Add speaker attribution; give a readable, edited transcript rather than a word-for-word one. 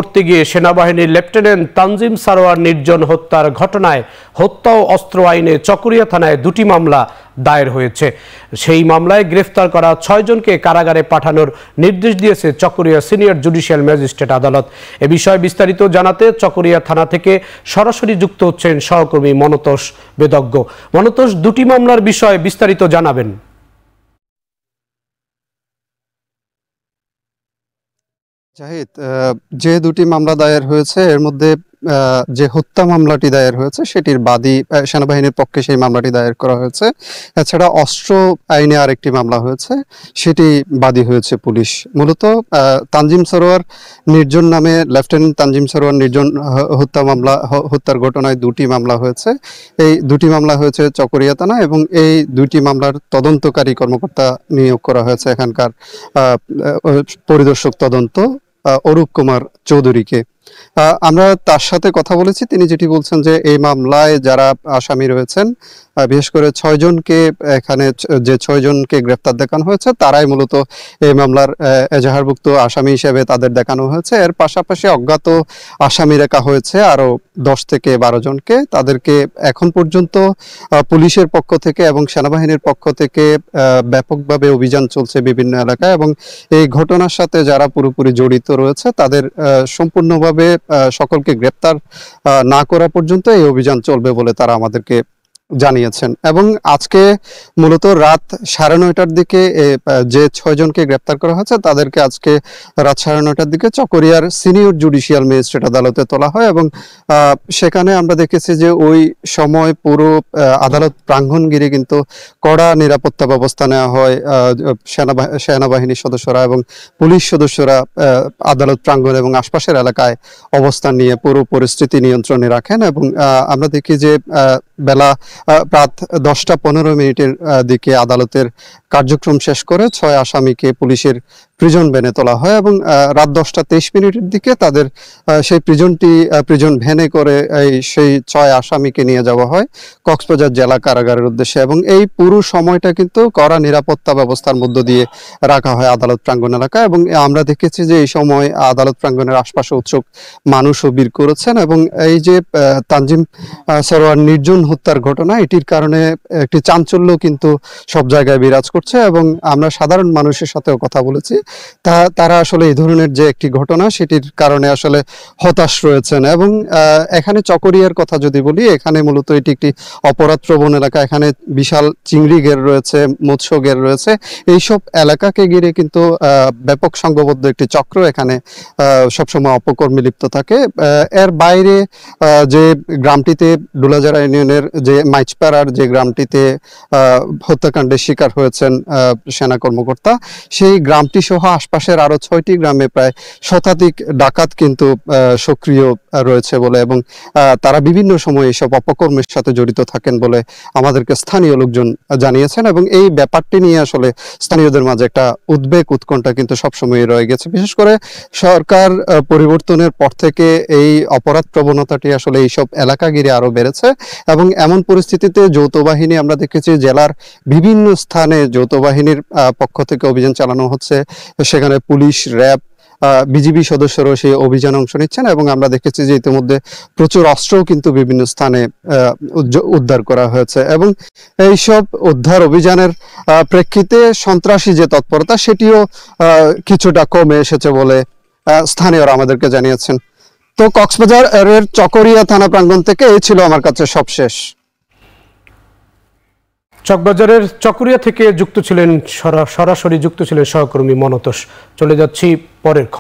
Speaker 1: করতে গিয়ে সেনাবাহিনীর লেফটেন্যান্ট তানজিম সারোয়ার নির্জন হত্যার ঘটনায় হত্যা ও অস্ত্র আইনে চকরিয়া থানায় 2টি মামলা দায়ের হয়েছে। সেই মামলায় গ্রেফতার করা 6 জনকে কারাগারে পাঠানোর নির্দেশ দিয়েছে চকরিয়া সিনিয়র জুডিশিয়াল ম্যাজিস্ট্রেট আদালত। এ বিষয়ে বিস্তারিত জানাতে চকরিয়া থানা থেকে সরাসরি যুক্ত হচ্ছেন সহকর্মী মনতোষ বেদজ্ঞ। মনতোষ, 2টি মামলার বিষয়ে বিস্তারিত জানাবেন।
Speaker 2: জাহিদ, যে 2টি মামলা দায়ের হয়েছে এর মধ্যে যে হত্যা মামলাটি দায়ের হয়েছে সেটির বাদী সেনাবাহিনীর পক্ষে সেই মামলাটি দায়ের করা হয়েছে। এছাড়া অস্ত্র আইনে আরেকটি মামলা হয়েছে, সেটি বাদী হয়েছে পুলিশ। মূলত তানজিম সরোয়ার নির্জন নামে লেফটেন্যান্ট তানজিম সরোয়ার নির্জন হত্যার ঘটনায় 2টি মামলা হয়েছে। এই 2টি মামলা হয়েছে চকরিয়া থানা এবং এই 2টি মামলার তদন্তকারী কর্মকর্তা নিয়োগ করা হয়েছে এখানকার পরিদর্শক তদন্ত অরূপ কুমার চৌধুরীকে। আমরা তার সাথে কথা বলেছি। তিনি যেটি বলছেন যে এই মামলায় যারা আসামি রয়েছেন, বিশেষ করে 6 জনকে এখানে যে 6 জনকে গ্রেফতার দেখানো হয়েছে তারাই মূলত এই মামলার এজাহারভুক্ত আসামি হিসেবে তাদের দেখানো হয়েছে। এর পাশাপাশি অজ্ঞাত আসামি রাখা হয়েছে আরো 10 থেকে 12 জনকে। তাদেরকে এখন পর্যন্ত পুলিশের পক্ষ থেকে এবং সেনাবাহিনীর পক্ষ থেকে ব্যাপকভাবে অভিযান চলছে বিভিন্ন এলাকায়, এবং এই ঘটনার সাথে যারা পুরোপুরি জড়িত রয়েছে তাদের সম্পূর্ণভাবে সকলকে গ্রেপ্তার না করা পর্যন্ত এই অভিযান চলবে বলে তারা আমাদেরকে জানিয়েছেন। এবং আজকে মূলত রাত 9:30টার দিকে যে 6 জনকে গ্রেপ্তার করা হয়েছে তাদেরকে আজকে রাত 9:30টার দিকে চকরিয়ার সিনিয়র জুডিশিয়াল ম্যাজিস্ট্রেট আদালতে তোলা হয়, এবং সেখানে আমরা দেখেছি যে ওই সময় পুরো আদালত প্রাঙ্গণ ঘিরে কিন্তু কড়া নিরাপত্তা ব্যবস্থা নেওয়া হয়। সেনাবাহিনীর সদস্যরা এবং পুলিশ সদস্যরা আদালত প্রাঙ্গণ এবং আশপাশের এলাকায় অবস্থান নিয়ে পুরো পরিস্থিতি নিয়ন্ত্রণে রাখেন। এবং আমরা দেখি যে বেলা রাত 10:15 দিকে আদালতের কার্যক্রম শেষ করে 6 আসামিকে পুলিশের প্রিজন ভ্যানে তোলা হয়, এবং রাত 10:23 দিকে তাদের সেই প্রিজন ভ্যানে করে সেই 6 আসামিকে নিয়ে যাওয়া হয় কক্সবাজার জেলা কারাগারের উদ্দেশ্যে। এবং এই পুরো সময়টা কিন্তু কড়া নিরাপত্তা ব্যবস্থার মধ্য দিয়ে রাখা হয় আদালত প্রাঙ্গণ এলাকায়। এবং আমরা দেখেছি যে এই সময় আদালত প্রাঙ্গণের আশপাশে উৎসুক মানুষও ভিড় করেছেন, এবং এই যে তানজিম সরোয়ার নির্জন হত্যার ঘটনা, এটির কারণে একটি চাঞ্চল্য কিন্তু সব জায়গায় বিরাজ করছে। এবং আমরা সাধারণ মানুষের সাথেও কথা বলেছি, তারা আসলে এই ধরনের যে একটি ঘটনা সেটির কারণে আসলে হতাশ রয়েছেন। এবং এখানে চকরিয়ার কথা যদি বলি, এখানে মূলত এটি একটি অপরাধ প্রবণ এলাকা। এখানে বিশাল চিংড়ি ঘের রয়েছে, মৎস্য ঘের রয়েছে। এইসব এলাকাকে ঘিরে কিন্তু ব্যাপক সংঘবদ্ধ একটি চক্র এখানে সবসময় অপকর্মে লিপ্ত থাকে। এর বাইরে যে গ্রামটিতে ডুলাজারা ইউনিয়নের যে মাইচপাড়ার যে গ্রামটিতে হত্যাকাণ্ডের শিকার হয়েছেন সেনা কর্মকর্তা, সেই গ্রামটি সহ আশপাশের আরো 6টি গ্রামে প্রায় শতাধিক ডাকাত কিন্তু সক্রিয় রয়েছে বলে, এবং তারা বিভিন্ন সময় এসব অপকর্মের সাথে জড়িত থাকেন বলে আমাদেরকে স্থানীয় লোকজন জানিয়েছেন। এবং এই ব্যাপারটি নিয়ে আসলে স্থানীয়দের মাঝে একটা উদ্বেগ উৎকণ্ঠা কিন্তু সবসময় রয়ে গেছে। বিশেষ করে সরকার পরিবর্তনের পর থেকে এই অপরাধ প্রবণতাটি আসলে এইসব এলাকা ঘিরে আরো বেড়েছে। এবং এমন পরিস্থিতিতে যৌথ বাহিনী, আমরা দেখেছি জেলার বিভিন্ন স্থানে যৌথ বাহিনীর পক্ষ থেকে অভিযান চালানো হচ্ছে। সেখানে পুলিশ, র্যাব, বিজিবি সদস্যরাও সেই অভিযানে অংশ নিচ্ছেন, এবং আমরা দেখেছি যে ইতিমধ্যে প্রচুর অস্ত্রও কিন্তু বিভিন্ন স্থানে উদ্ধার করা হয়েছে। এবং এইসব উদ্ধার অভিযানের প্রেক্ষিতে সন্ত্রাসী যে তৎপরতা সেটিও কিছুটা কমে এসেছে বলে স্থানীয়রা আমাদেরকে জানিয়েছেন। তো কক্সবাজারের চকরিয়া থানা প্রাঙ্গণ থেকে এই ছিল আমার কাছে সবশেষ।
Speaker 1: চকবাজারের চকরিয়া থেকে সরাসরি যুক্ত ছিলেন সহকর্মী মনতোষ। চলে যাচ্ছি পরের